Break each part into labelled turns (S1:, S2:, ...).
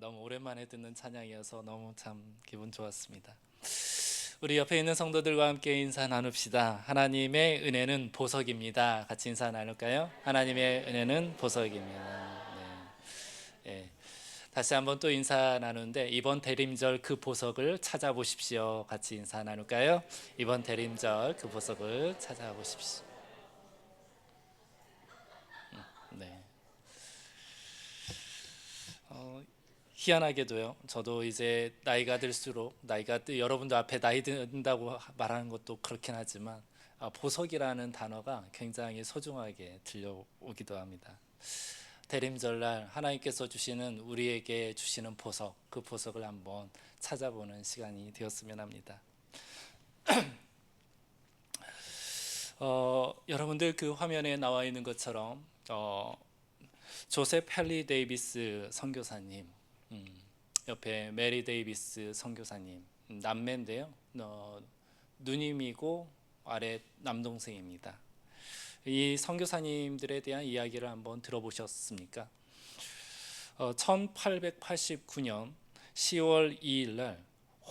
S1: 너무 오랜만에 듣는 찬양이어서 너무 참 기분 좋았습니다. 우리 옆에 있는 성도들과 함께 인사 나눕시다. 하나님의 은혜는 보석입니다. 같이 인사 나눌까요? 하나님의 은혜는 보석입니다. 네. 예. 다시 한번 또 인사 나누는데 이번 대림절 그 보석을 찾아보십시오. 같이 인사 나눌까요? 이번 대림절 그 보석을 찾아보십시오. 네. 희한하게도요. 저도 이제 나이가 들수록 여러분들 앞에 나이 든다고 말하는 것도 그렇긴 하지만 보석이라는 단어가 굉장히 소중하게 들려오기도 합니다. 대림절날 하나님께서 주시는 우리에게 주시는 보석, 그 보석을 한번 찾아보는 시간이 되었으면 합니다. 여러분들 그 화면에 나와 있는 것처럼 조셉 헨리 데이비스 선교사님, 옆에 메리 데이비스 선교사님, 남매인데요. 누님이고 아래 남동생입니다. 이 선교사님들에 대한 이야기를 한번 들어보셨습니까? 1889년 10월 2일 날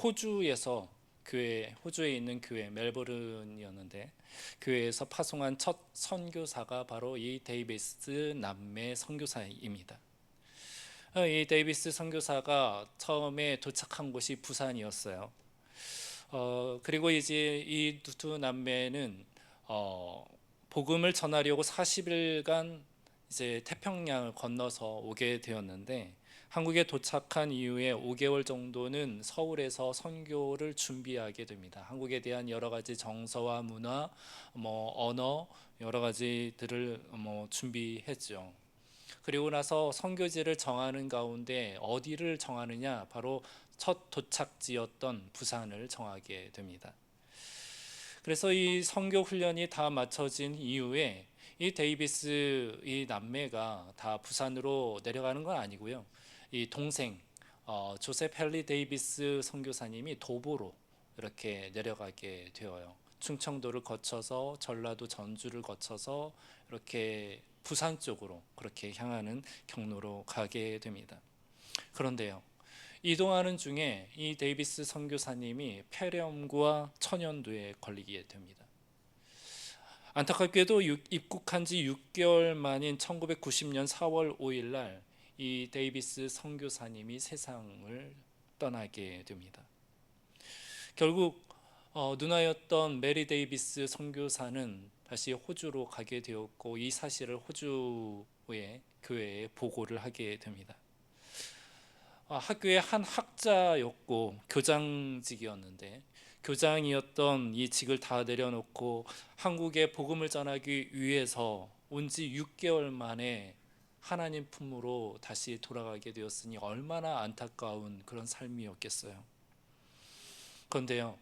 S1: 호주에 있는 교회 멜버른이었는데 교회에서 파송한 첫 선교사가 바로 이 데이비스 남매 선교사입니다. 이 데이비스 선교사가 처음에 도착한 곳이 부산이었어요. 그리고 이제 이 두 남매는 복음을 전하려고 40일간 이제 태평양을 건너서 오게 되었는데 한국에 도착한 이후에 5개월 정도는 서울에서 선교를 준비하게 됩니다. 한국에 대한 여러 가지 정서와 문화, 언어 여러 가지들을 준비했죠. 그리고 나서 선교지를 정하는 가운데 어디를 정하느냐, 바로 첫 도착지였던 부산을 정하게 됩니다. 그래서 이 선교 훈련이 다 마쳐진 이후에 이 데이비스 이 남매가 다 부산으로 내려가는 건 아니고요. 이 동생 조셉 헨리 데이비스 선교사님이 도보로 이렇게 내려가게 되어요. 충청도를 거쳐서 전라도 전주를 거쳐서 이렇게 부산 쪽으로 그렇게 향하는 경로로 가게 됩니다. 그런데요, 이동하는 중에 이 데이비스 선교사님이 폐렴과 천연두에 걸리게 됩니다. 안타깝게도 입국한 지 6개월 만인 1990년 4월 5일 날 이 데이비스 선교사님이 세상을 떠나게 됩니다. 결국 누나였던 메리 데이비스 선교사는 다시 호주로 가게 되었고 이 사실을 호주의 교회에 보고를 하게 됩니다. 학교의 한 학자였고 교장직이었는데 교장이었던 이 직을 다 내려놓고 한국에 복음을 전하기 위해서 온 지 6개월 만에 하나님 품으로 다시 돌아가게 되었으니 얼마나 안타까운 그런 삶이었겠어요. 그런데요,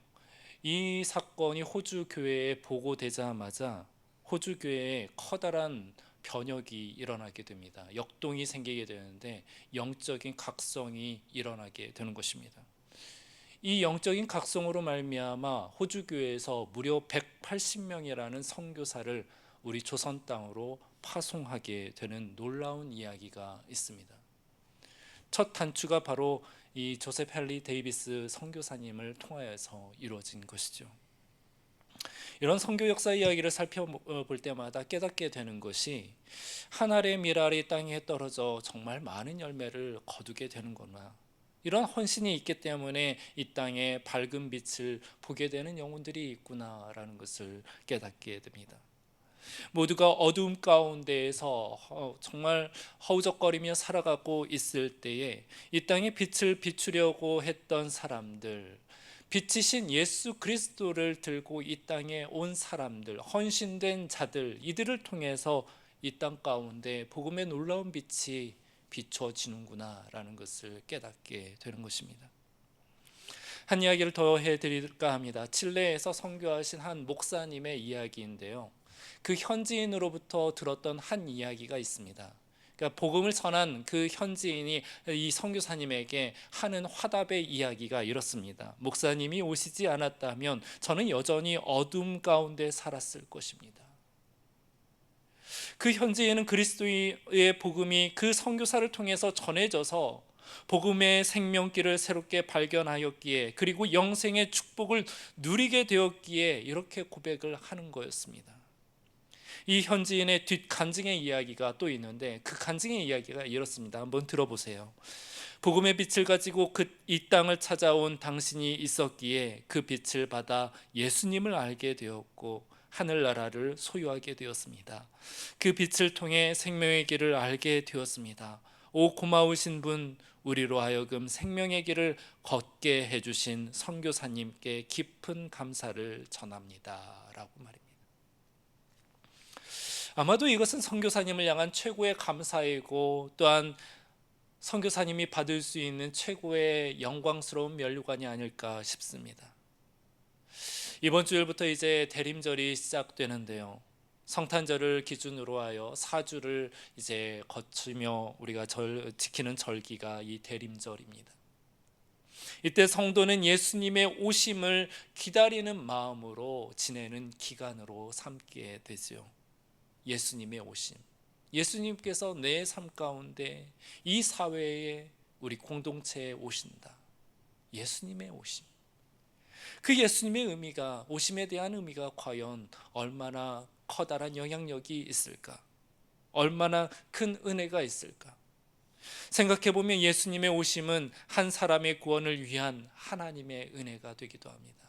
S1: 이 사건이 호주 교회에 보고되자마자 호주 교회에 커다란 변혁이 일어나게 됩니다. 역동이 생기게 되는데 영적인 각성이 일어나게 되는 것입니다. 이 영적인 각성으로 말미암아 호주 교회에서 무려 180명이라는 선교사를 우리 조선 땅으로 파송하게 되는 놀라운 이야기가 있습니다. 첫 단추가 바로 이 조셉 헨리 데이비스 선교사님을 통하여서 이루어진 것이죠. 이런 선교 역사 이야기를 살펴볼 때마다 깨닫게 되는 것이 한 알의 밀알이 땅에 떨어져 정말 많은 열매를 거두게 되는구나, 이런 헌신이 있기 때문에 이 땅에 밝은 빛을 보게 되는 영혼들이 있구나라는 것을 깨닫게 됩니다. 모두가 어두움 가운데에서 정말 허우적거리며 살아가고 있을 때에 이 땅에 빛을 비추려고 했던 사람들, 빛이신 예수 그리스도를 들고 이 땅에 온 사람들, 헌신된 자들, 이들을 통해서 이 땅 가운데 복음의 놀라운 빛이 비춰지는구나 라는 것을 깨닫게 되는 것입니다. 한 이야기를 더 해드릴까 합니다. 칠레에서 선교하신 한 목사님의 이야기인데요, 그 현지인으로부터 들었던 한 이야기가 있습니다. 그러니까 복음을 전한 그 현지인이 이 선교사님에게 하는 화답의 이야기가 이렇습니다. 목사님이 오시지 않았다면 저는 여전히 어둠 가운데 살았을 것입니다. 그 현지인은 그리스도의 복음이 그 선교사를 통해서 전해져서 복음의 생명길을 새롭게 발견하였기에, 그리고 영생의 축복을 누리게 되었기에 이렇게 고백을 하는 거였습니다. 이 현지인의 뒷간증의 이야기가 또 있는데, 그 간증의 이야기가 이렇습니다. 한번 들어보세요. 복음의 빛을 가지고 이 땅을 찾아온 당신이 있었기에 그 빛을 받아 예수님을 알게 되었고 하늘나라를 소유하게 되었습니다. 그 빛을 통해 생명의 길을 알게 되었습니다. 오 고마우신 분, 우리로 하여금 생명의 길을 걷게 해주신 선교사님께 깊은 감사를 전합니다 라고 말입니다. 아마도 이것은 선교사님을 향한 최고의 감사이고, 또한 선교사님이 받을 수 있는 최고의 영광스러운 면류관이 아닐까 싶습니다. 이번 주일부터 이제 대림절이 시작되는데요, 성탄절을 기준으로 하여 4주를 이제 거치며 우리가 지키는 절기가 이 대림절입니다. 이때 성도는 예수님의 오심을 기다리는 마음으로 지내는 기간으로 삼게 되죠. 예수님의 오심, 예수님께서 내 삶 가운데, 이 사회에, 우리 공동체에 오신다. 예수님의 오심, 그 예수님의 의미가, 오심에 대한 의미가 과연 얼마나 커다란 영향력이 있을까, 얼마나 큰 은혜가 있을까. 생각해보면 예수님의 오심은 한 사람의 구원을 위한 하나님의 은혜가 되기도 합니다.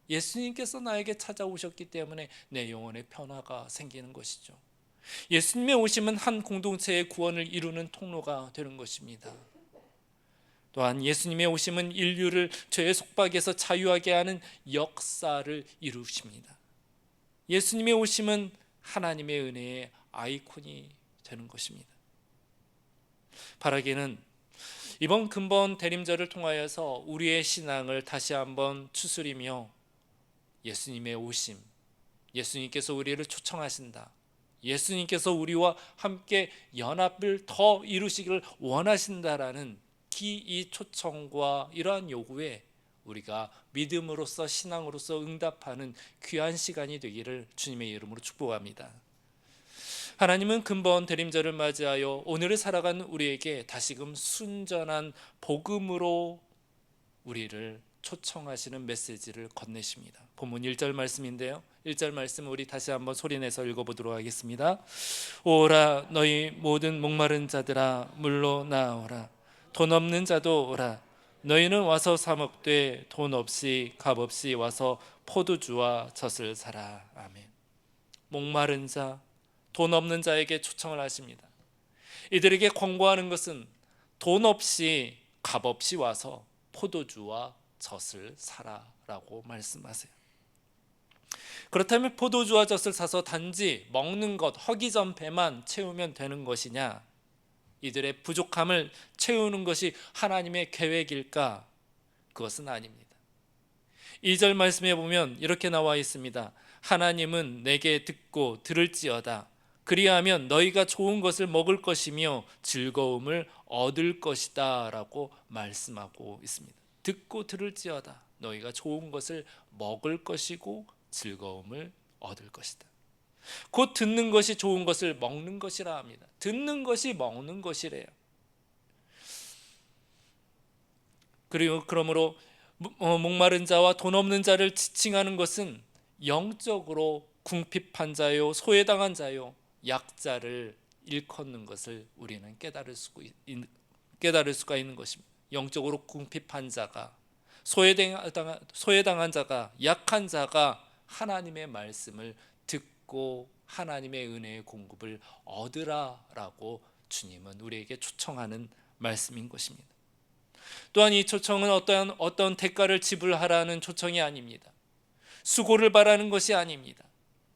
S1: 예수님께서 나에게 찾아오셨기 때문에 내 영혼의 변화가 생기는 것이죠. 예수님의 오심은 한 공동체의 구원을 이루는 통로가 되는 것입니다. 또한 예수님의 오심은 인류를 죄의 속박에서 자유하게 하는 역사를 이루십니다. 예수님의 오심은 하나님의 은혜의 아이콘이 되는 것입니다. 바라기는 이번 근본 대림절을 통하여서 우리의 신앙을 다시 한번 추스리며, 예수님의 오심, 예수님께서 우리를 초청하신다, 예수님께서 우리와 함께 연합을 더 이루시기를 원하신다라는 이 초청과 이러한 요구에 우리가 믿음으로써, 신앙으로서 응답하는 귀한 시간이 되기를 주님의 이름으로 축복합니다. 하나님은 근본 대림절을 맞이하여 오늘을 살아가는 우리에게 다시금 순전한 복음으로 우리를 초청하시는 메시지를 건네십니다. 본문 1절 말씀인데요, 1절 말씀 우리 다시 한번 소리내서 읽어보도록 하겠습니다. 오라 너희 모든 목마른 자들아 물로 나오라, 돈 없는 자도 오라, 너희는 와서 사 먹되 돈 없이 값 없이 와서 포도주와 젖을 사라. 아멘. 목마른 자, 돈 없는 자에게 초청을 하십니다. 이들에게 권고하는 것은 돈 없이 값 없이 와서 포도주와 젖을 사라라고 말씀하세요. 그렇다면 포도주와 젖을 사서 단지 먹는 것, 허기 전 배만 채우면 되는 것이냐? 이들의 부족함을 채우는 것이 하나님의 계획일까? 그것은 아닙니다. 2절 말씀에 보면 이렇게 나와 있습니다. 하나님은 내게 듣고 들을지어다. 그리하면 너희가 좋은 것을 먹을 것이며 즐거움을 얻을 것이다 라고 말씀하고 있습니다. 듣고 들을지어다. 너희가 좋은 것을 먹을 것이고 즐거움을 얻을 것이다. 곧 듣는 것이 좋은 것을 먹는 것이라 합니다. 듣는 것이 먹는 것이래요. 그리고 그러므로 목마른 자와 돈 없는 자를 지칭하는 것은 영적으로 궁핍한 자요, 소외당한 자요, 약자를 일컫는 것을 우리는 깨달을 수가 있는 것입니다. 영적으로 궁핍한 자가, 소외당한 자가, 약한 자가 하나님의 말씀을 듣고 하나님의 은혜의 공급을 얻으라라고 주님은 우리에게 초청하는 말씀인 것입니다. 또한 이 초청은 어떤 대가를 지불하라는 초청이 아닙니다. 수고를 바라는 것이 아닙니다.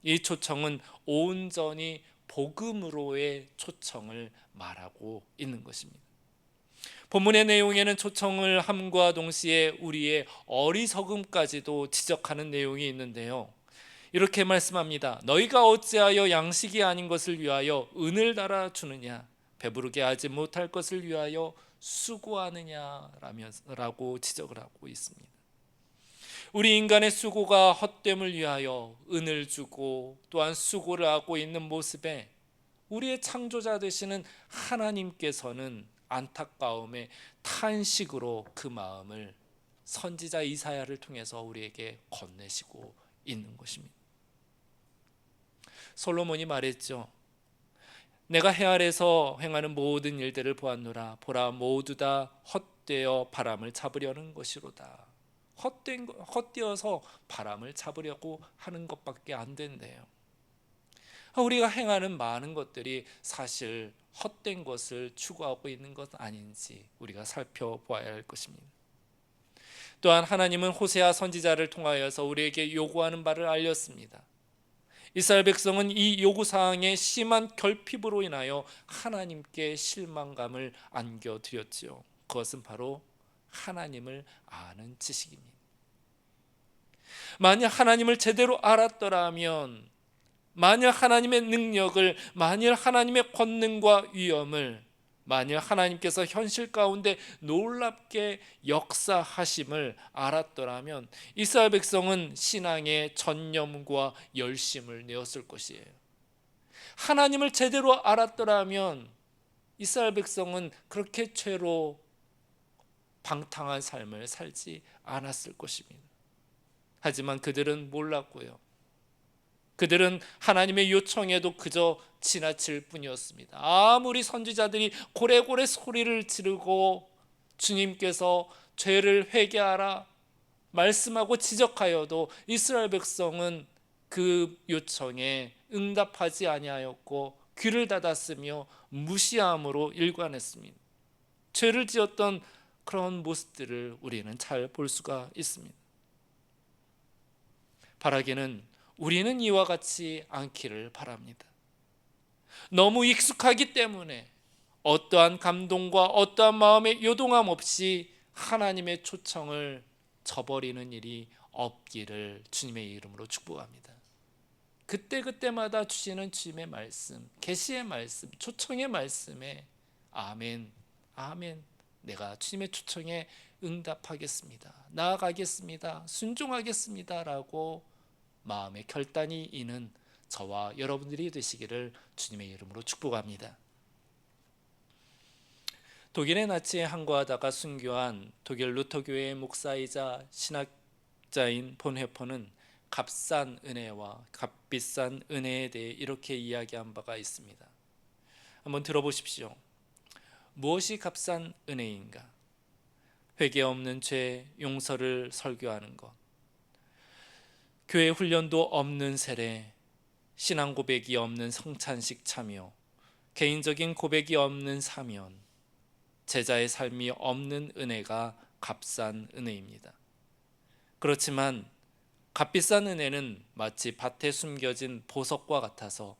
S1: 이 초청은 온전히 복음으로의 초청을 말하고 있는 것입니다. 본문의 내용에는 초청을 함과 동시에 우리의 어리석음까지도 지적하는 내용이 있는데요, 이렇게 말씀합니다. 너희가 어찌하여 양식이 아닌 것을 위하여 은을 달아 주느냐, 배부르게 하지 못할 것을 위하여 수고하느냐라고 지적을 하고 있습니다. 우리 인간의 수고가 헛됨을 위하여 은을 주고 또한 수고를 하고 있는 모습에 우리의 창조자 되시는 하나님께서는 안타까움의 탄식으로 그 마음을 선지자 이사야를 통해서 우리에게 건네시고 있는 것입니다. 솔로몬이 말했죠. 내가 해 아래서 행하는 모든 일들을 보았노라. 보라, 모두 다 헛되어 바람을 잡으려는 것이로다. 헛되어서 바람을 잡으려고 하는 것밖에 안 된대요. 우리가 행하는 많은 것들이 사실 헛된 것을 추구하고 있는 것 아닌지 우리가 살펴보아야 할 것입니다. 또한 하나님은 호세아 선지자를 통하여서 우리에게 요구하는 바를 알렸습니다. 이스라엘 백성은 이 요구사항의 심한 결핍으로 인하여 하나님께 실망감을 안겨드렸지요. 그것은 바로 하나님을 아는 지식입니다. 만약 하나님을 제대로 알았더라면, 만약 하나님의 능력을, 만약 하나님의 권능과 위엄을, 만약 하나님께서 현실 가운데 놀랍게 역사하심을 알았더라면 이스라엘 백성은 신앙의 전념과 열심을 내었을 것이에요. 하나님을 제대로 알았더라면 이스라엘 백성은 그렇게 죄로 방탕한 삶을 살지 않았을 것입니다. 하지만 그들은 몰랐고요. 그들은 하나님의 요청에도 그저 지나칠 뿐이었습니다. 아무리 선지자들이 고래고래 소리를 지르고 주님께서 죄를 회개하라 말씀하고 지적하여도 이스라엘 백성은 그 요청에 응답하지 아니하였고 귀를 닫았으며 무시함으로 일관했습니다. 죄를 지었던 그런 모습들을 우리는 잘 볼 수가 있습니다. 바라기는 우리는 이와 같이 않기를 바랍니다. 너무 익숙하기 때문에 어떠한 감동과 어떠한 마음의 요동함 없이 하나님의 초청을 저버리는 일이 없기를 주님의 이름으로 축복합니다. 그때그때마다 주시는 주님의 말씀, 계시의 말씀, 초청의 말씀에 아멘, 아멘, 내가 주님의 초청에 응답하겠습니다, 나아가겠습니다, 순종하겠습니다 라고 마음의 결단이 있는 저와 여러분들이 되시기를 주님의 이름으로 축복합니다. 독일의 나치에 항거하다가 순교한 독일 루터교회의 목사이자 신학자인 본헤퍼는 값싼 은혜와 값비싼 은혜에 대해 이렇게 이야기한 바가 있습니다. 한번 들어보십시오. 무엇이 값싼 은혜인가? 회개 없는 죄 용서를 설교하는 것, 교회 훈련도 없는 세례, 신앙 고백이 없는 성찬식 참여, 개인적인 고백이 없는 사면, 제자의 삶이 없는 은혜가 값싼 은혜입니다. 그렇지만 값비싼 은혜는 마치 밭에 숨겨진 보석과 같아서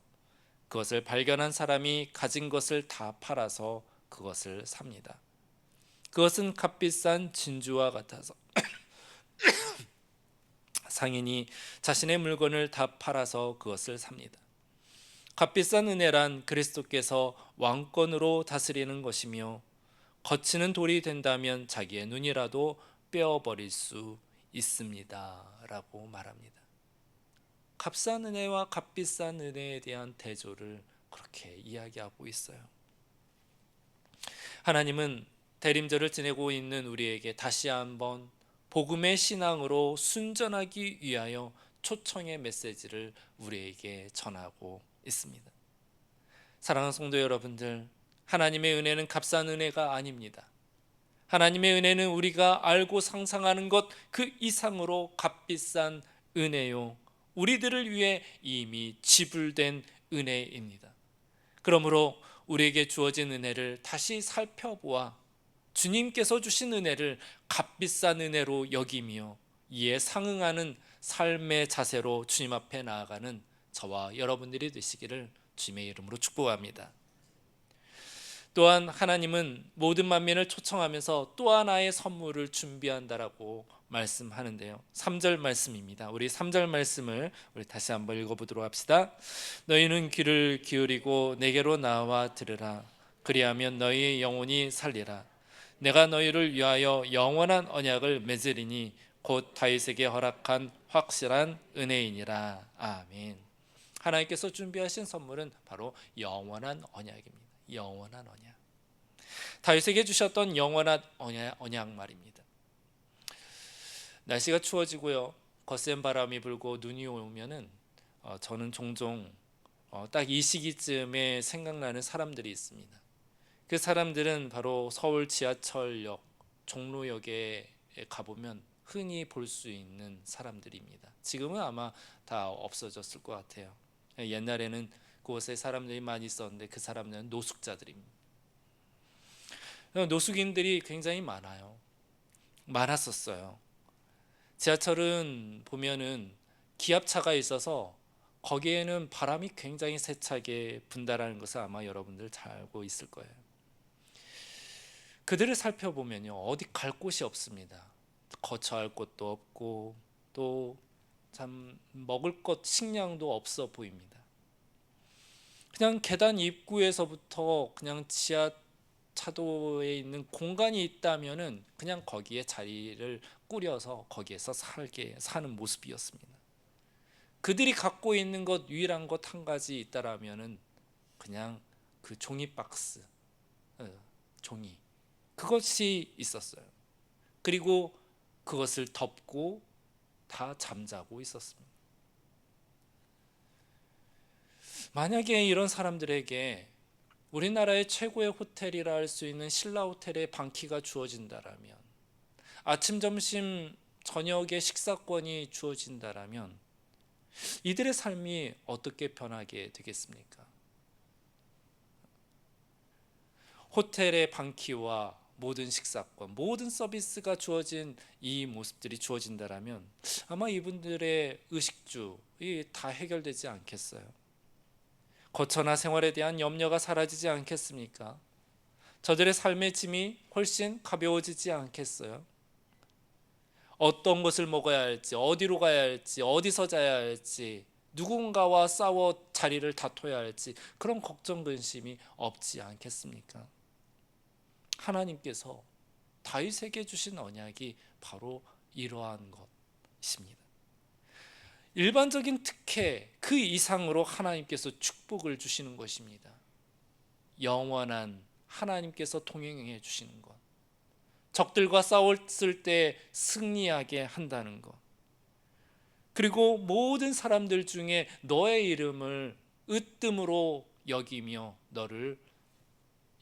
S1: 그것을 발견한 사람이 가진 것을 다 팔아서 그것을 삽니다. 그것은 값비싼 진주와 같아서 상인이 자신의 물건을 다 팔아서 그것을 삽니다. 값비싼 은혜란 그리스도께서 왕권으로 다스리는 것이며 거치는 돌이 된다면 자기의 눈이라도 빼어버릴 수 있습니다 라고 말합니다. 값싼 은혜와 값비싼 은혜에 대한 대조를 그렇게 이야기하고 있어요. 하나님은 대림절을 지내고 있는 우리에게 다시 한번 복음의 신앙으로 순전하기 위하여 초청의 메시지를 우리에게 전하고 있습니다. 사랑하는 성도 여러분들, 하나님의 은혜는 값싼 은혜가 아닙니다. 하나님의 은혜는 우리가 알고 상상하는 것 그 이상으로 값비싼 은혜요, 우리들을 위해 이미 지불된 은혜입니다. 그러므로 우리에게 주어진 은혜를 다시 살펴보아 주님께서 주신 은혜를 값비싼 은혜로 여기며 이에 상응하는 삶의 자세로 주님 앞에 나아가는 저와 여러분들이 되시기를 주님의 이름으로 축복합니다. 또한 하나님은 모든 만민을 초청하면서 또 하나의 선물을 준비한다라고 말씀하는데요. 3절 말씀입니다. 우리 3절 말씀을 우리 다시 한번 읽어보도록 합시다. 너희는 귀를 기울이고 내게로 나와 들으라. 그리하면 너희의 영혼이 살리라. 내가 너희를 위하여 영원한 언약을 맺으리니 곧 다윗에게 허락한 확실한 은혜이니라. 아멘. 하나님께서 준비하신 선물은 바로 영원한 언약입니다. 영원한 언약. 다윗에게 주셨던 영원한 언약 말입니다. 날씨가 추워지고요, 거센 바람이 불고 눈이 오면은 저는 종종 딱 이 시기쯤에 생각나는 사람들이 있습니다. 그 사람들은 바로 서울 지하철역 종로역에 가보면 흔히 볼 수 있는 사람들입니다. 지금은 아마 다 없어졌을 것 같아요. 옛날에는 그곳에 사람들이 많이 있었는데 그 사람들은 노숙자들입니다. 노숙인들이 굉장히 많았었어요. 지하철은 보면은 기압차가 있어서 거기에는 바람이 굉장히 세차게 분다라는 것을 아마 여러분들 잘 알고 있을 거예요. 그들을 살펴보면요, 어디 갈 곳이 없습니다. 거처할 곳도 없고 또 참 먹을 것 식량도 없어 보입니다. 그냥 계단 입구에서부터 그냥 지하 차도에 있는 공간이 있다면은 그냥 거기에 자리를 꾸려서 거기에서 사는 모습이었습니다. 그들이 갖고 있는 것 유일한 것 한 가지 있다라면은 그냥 그 종이 박스, 종이, 그것이 있었어요. 그리고 그것을 덮고 다 잠자고 있었습니다. 만약에 이런 사람들에게 우리나라의 최고의 호텔이라 할 수 있는 신라 호텔의 방키가 주어진다라면, 아침, 점심, 저녁의 식사권이 주어진다라면 이들의 삶이 어떻게 변하게 되겠습니까? 호텔의 방키와 모든 식사권, 모든 서비스가 주어진 이 모습들이 주어진다라면 아마 이분들의 의식주이 다 해결되지 않겠어요? 거처나 생활에 대한 염려가 사라지지 않겠습니까? 저들의 삶의 짐이 훨씬 가벼워지지 않겠어요? 어떤 것을 먹어야 할지, 어디로 가야 할지, 어디서 자야 할지, 누군가와 싸워 자리를 다퉈야 할지 그런 걱정 근심이 없지 않겠습니까? 하나님께서 다윗에게 주신 언약이 바로 이러한 것입니다. 일반적인 특혜 그 이상으로 하나님께서 축복을 주시는 것입니다. 영원한 하나님께서 동행해 주시는 것, 적들과 싸웠을 때 승리하게 한다는 것, 그리고 모든 사람들 중에 너의 이름을 으뜸으로 여기며 너를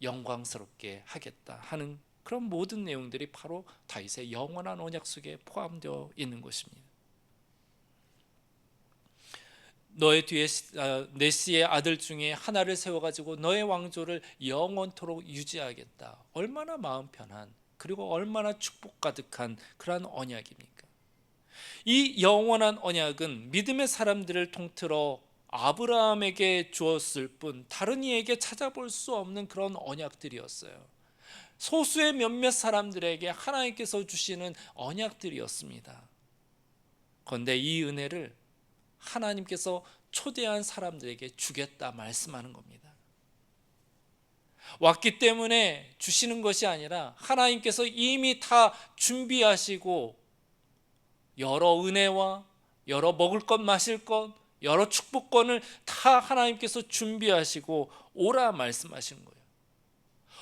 S1: 영광스럽게 하겠다 하는 그런 모든 내용들이 바로 다윗의 영원한 언약 속에 포함되어 있는 것입니다. 너의 뒤에 네시의 아들 중에 하나를 세워가지고 너의 왕조를 영원토록 유지하겠다. 얼마나 마음 편한, 그리고 얼마나 축복 가득한 그러한 언약입니까? 이 영원한 언약은 믿음의 사람들을 통틀어 아브라함에게 주었을 뿐 다른 이에게 찾아볼 수 없는 그런 언약들이었어요. 소수의 몇몇 사람들에게 하나님께서 주시는 언약들이었습니다. 그런데 이 은혜를 하나님께서 초대한 사람들에게 주겠다 말씀하는 겁니다. 왔기 때문에 주시는 것이 아니라 하나님께서 이미 다 준비하시고 여러 은혜와 여러 먹을 것 마실 것 여러 축복권을 다 하나님께서 준비하시고 오라 말씀하신 거예요.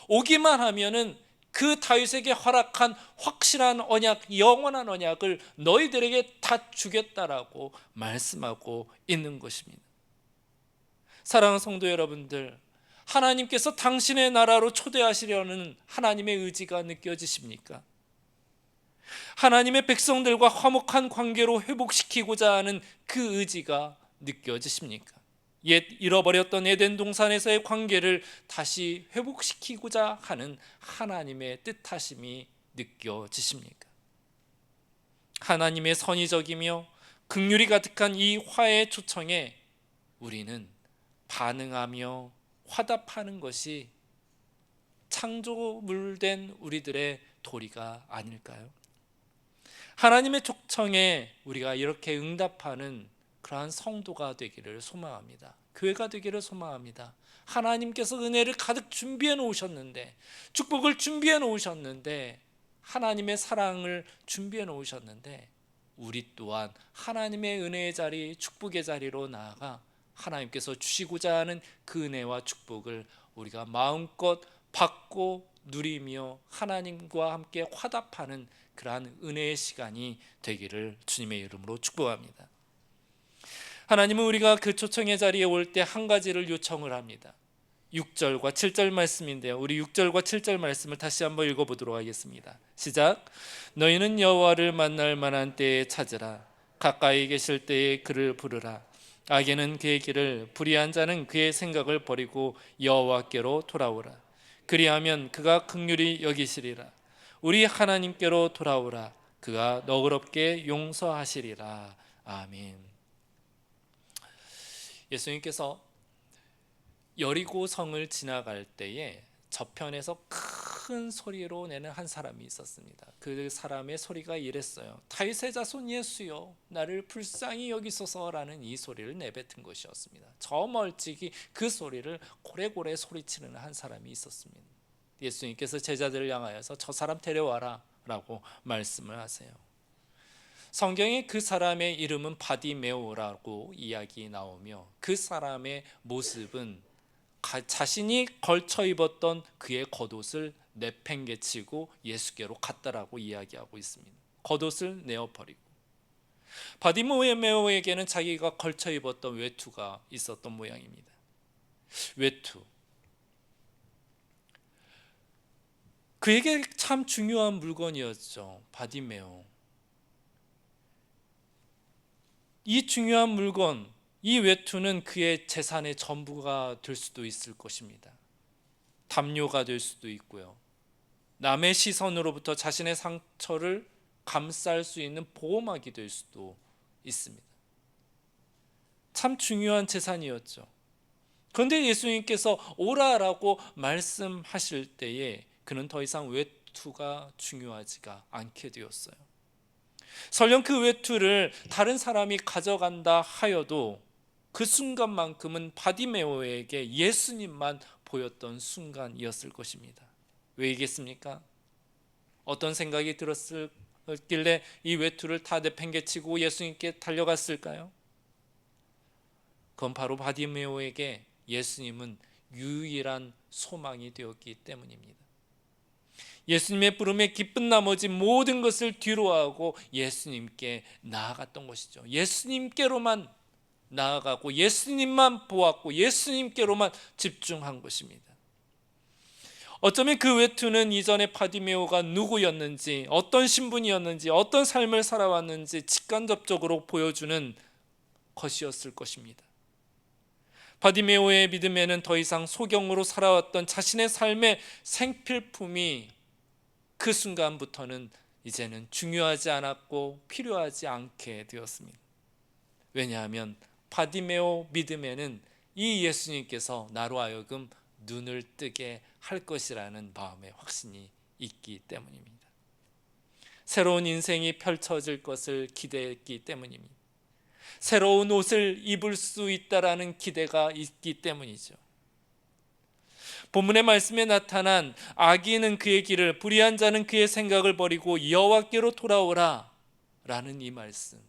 S1: 오기만 하면은 그 다윗에게 허락한 확실한 언약, 영원한 언약을 너희들에게 다 주겠다라고 말씀하고 있는 것입니다. 사랑하는 성도 여러분들, 하나님께서 당신의 나라로 초대하시려는 하나님의 의지가 느껴지십니까? 하나님의 백성들과 화목한 관계로 회복시키고자 하는 그 의지가 느껴지십니까? 옛 잃어버렸던 에덴 동산에서의 관계를 다시 회복시키고자 하는 하나님의 뜻하심이 느껴지십니까? 하나님의 선의적이며 긍휼이 가득한 이 화해의 초청에 우리는 반응하며 화답하는 것이 창조물된 우리들의 도리가 아닐까요? 하나님의 초청에 우리가 이렇게 응답하는 그러한 성도가 되기를 소망합니다. 교회가 되기를 소망합니다. 하나님께서 은혜를 가득 준비해 놓으셨는데, 축복을 준비해 놓으셨는데, 하나님의 사랑을 준비해 놓으셨는데, 우리 또한 하나님의 은혜의 자리, 축복의 자리로 나아가 하나님께서 주시고자 하는 그 은혜와 축복을 우리가 마음껏 받고 누리며 하나님과 함께 화답하는 그러한 은혜의 시간이 되기를 주님의 이름으로 축복합니다. 하나님은 우리가 그 초청의 자리에 올 때 한 가지를 요청을 합니다. 6절과 7절 말씀인데요, 우리 6절과 7절 말씀을 다시 한번 읽어보도록 하겠습니다. 시작. 너희는 여호와를 만날 만한 때에 찾으라. 가까이 계실 때에 그를 부르라. 악인은 그의 길을, 불의한 자는 그의 생각을 버리고 여호와께로 돌아오라. 그리하면 그가 긍휼히 여기시리라. 우리 하나님께로 돌아오라. 그가 너그럽게 용서하시리라. 아멘. 예수님께서 여리고 성을 지나갈 때에 저편에서 큰 소리로 내는 한 사람이 있었습니다. 그 사람의 소리가 이랬어요. 다윗의 자손 예수여, 나를 불쌍히 여기소서라는 이 소리를 내뱉은 것이었습니다. 저 멀찍이 그 소리를 고래고래 소리치는 한 사람이 있었습니다. 예수님께서 제자들을 향하여서 저 사람 데려와라 라고 말씀을 하세요. 성경에 그 사람의 이름은 바디메오라고 이야기 나오며, 그 사람의 모습은 자신이 걸쳐 입었던 그의 겉옷을 내팽개치고 예수께로 갔다라고 이야기하고 있습니다. 겉옷을 내어버리고, 바디메오에게는 자기가 걸쳐 입었던 외투가 있었던 모양입니다. 외투, 그에게 참 중요한 물건이었죠. 바디메오, 이 중요한 물건, 이 외투는 그의 재산의 전부가 될 수도 있을 것입니다. 담요가 될 수도 있고요, 남의 시선으로부터 자신의 상처를 감쌀 수 있는 보호막이 될 수도 있습니다. 참 중요한 재산이었죠. 그런데 예수님께서 오라라고 말씀하실 때에 그는 더 이상 외투가 중요하지가 않게 되었어요. 설령 그 외투를 다른 사람이 가져간다 하여도 그 순간만큼은 바디메오에게 예수님만 보였던 순간이었을 것입니다. 왜이겠습니까? 어떤 생각이 들었길래 이 외투를 다 내팽개치고 예수님께 달려갔을까요? 그건 바로 바디메오에게 예수님은 유일한 소망이 되었기 때문입니다. 예수님의 부름에 기쁜 나머지 모든 것을 뒤로하고 예수님께 나아갔던 것이죠. 예수님께로만 나아가고 예수님만 보았고 예수님께로만 집중한 것입니다. 어쩌면 그 외투는 이전에 바디메오가 누구였는지, 어떤 신분이었는지, 어떤 삶을 살아왔는지 직간접적으로 보여주는 것이었을 것입니다. 바디메오의 믿음에는 더 이상 소경으로 살아왔던 자신의 삶의 생필품이 그 순간부터는 이제는 중요하지 않았고 필요하지 않게 되었습니다. 왜냐하면 바디메오 믿음에는 이 예수님께서 나로 하여금 눈을 뜨게 할 것이라는 마음의 확신이 있기 때문입니다. 새로운 인생이 펼쳐질 것을 기대했기 때문입니다. 새로운 옷을 입을 수 있다라는 기대가 있기 때문이죠. 본문의 말씀에 나타난 악인은 그의 길을, 불의한 자는 그의 생각을 버리고 여호와께로 돌아오라 라는 이 말씀,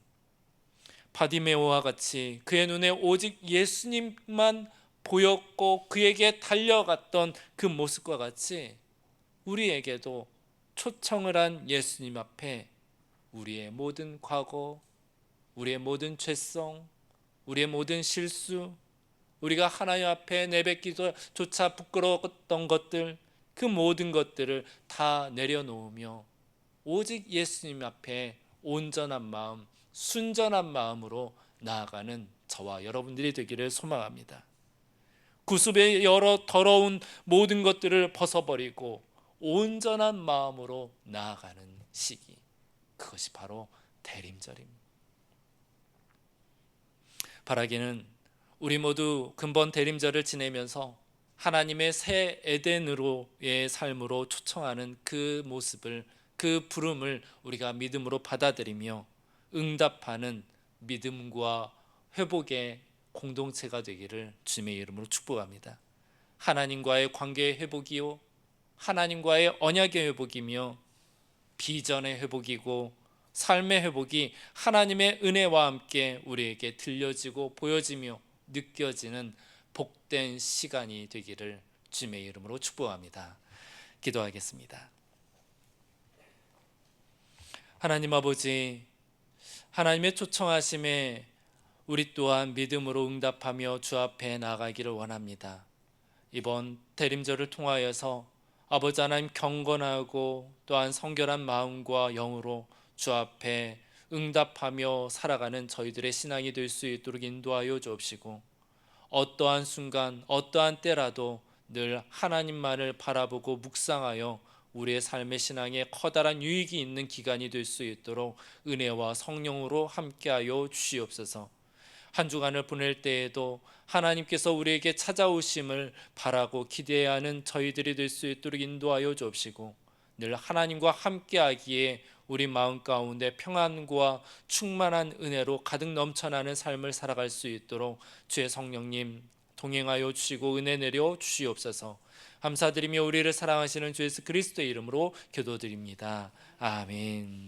S1: 바디메오와 같이 그의 눈에 오직 예수님만 보였고 그에게 달려갔던 그 모습과 같이 우리에게도 초청을 한 예수님 앞에 우리의 모든 과거, 우리의 모든 죄성, 우리의 모든 실수, 우리가 하나님 앞에 내뱉기조차 부끄러웠던 것들, 그 모든 것들을 다 내려놓으며 오직 예수님 앞에 온전한 마음, 순전한 마음으로 나아가는 저와 여러분들이 되기를 소망합니다. 구습의 여러 더러운 모든 것들을 벗어버리고 온전한 마음으로 나아가는 시기, 그것이 바로 대림절입니다. 바라기는 우리 모두 근본 대림절을 지내면서 하나님의 새 에덴으로의 삶으로 초청하는 그 모습을, 그 부름을 우리가 믿음으로 받아들이며 응답하는 믿음과 회복의 공동체가 되기를 주님의 이름으로 축복합니다. 하나님과의 관계의 회복이요, 하나님과의 언약의 회복이며 비전의 회복이고 삶의 회복이 하나님의 은혜와 함께 우리에게 들려지고 보여지며 느껴지는 복된 시간이 되기를 주님의 이름으로 축복합니다. 기도하겠습니다. 하나님 아버지, 하나님의 초청하심에 우리 또한 믿음으로 응답하며 주 앞에 나아가기를 원합니다. 이번 대림절을 통하여서 아버지 하나님 경건하고 또한 성결한 마음과 영으로 주 앞에 응답하며 살아가는 저희들의 신앙이 될 수 있도록 인도하여 주옵시고, 어떠한 순간 어떠한 때라도 늘 하나님만을 바라보고 묵상하여 우리의 삶의 신앙에 커다란 유익이 있는 기간이 될 수 있도록 은혜와 성령으로 함께하여 주시옵소서. 한 주간을 보낼 때에도 하나님께서 우리에게 찾아오심을 바라고 기대하는 저희들이 될 수 있도록 인도하여 주옵시고, 늘 하나님과 함께하기에 우리 마음 가운데 평안과 충만한 은혜로 가득 넘쳐나는 삶을 살아갈 수 있도록 주의 성령님 동행하여 주시고 은혜 내려 주시옵소서. 감사드리며 우리를 사랑하시는 주 예수 그리스도의 이름으로 기도드립니다. 아멘.